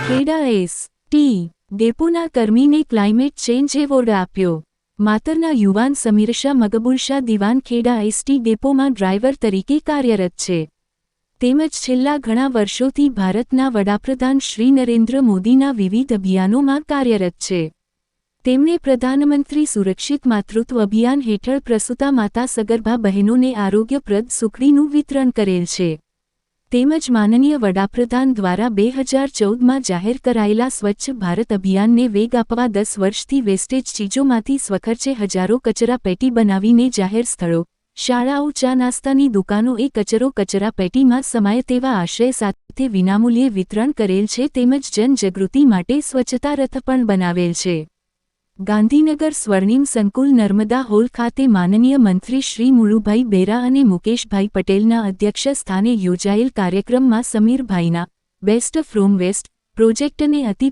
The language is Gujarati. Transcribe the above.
ખેડા એસ.ટી. ડેપોના કર્મીને ક્લાઇમેટ ચેન્જ એવોર્ડ આપ્યો. માતરના યુવાન સમીરશા મકબૂલશા દિવાન ખેડા એસ.ટી. ડેપોમાં ડ્રાઈવર તરીકે કાર્યરત છે. તેમજ છેલ્લા ઘણા વર્ષોથી ભારતના વડાપ્રધાન શ્રી નરેન્દ્ર મોદીના વિવિધ અભિયાનોમાં કાર્યરત છે. તેમણે પ્રધાનમંત્રી સુરક્ષિત માતૃત્વ અભિયાન હેઠળ પ્રસૂતા માતા સગર્ભા બહેનોને આરોગ્યપ્રદ સુખડીનું વિતરણ કરેલ છે. તેમજ માનનીય વડાપ્રધાન દ્વારા 2014માં જાહેર કરાયેલા સ્વચ્છ ભારત અભિયાનને વેગ આપવા 10 વર્ષથી વેસ્ટેજ ચીજોમાંથી સ્વખર્ચે હજારો કચરાપેટી બનાવીને જાહેર સ્થળો, શાળાઓ, ચા નાસ્તાની દુકાનો એ કચરાપેટીમાં સમાય તેવા આશય સાથે વિનામૂલ્યે વિતરણ કરેલ છે. તેમજ જનજાગૃતિ માટે સ્વચ્છતા રથ પણ બનાવેલ છે. ગાંધીનગર સ્વર્ણિમ સંકુલ નર્મદા હોલ ખાતે માનનીય મંત્રી શ્રી મુળુભાઈ બેરા અને મુકેશભાઈ પટેલના અધ્યક્ષ સ્થાને યોજાયેલ કાર્યક્રમમાં સમીરભાઈના બેસ્ટ ફ્રોમ વેસ્ટ પ્રોજેક્ટને અતિ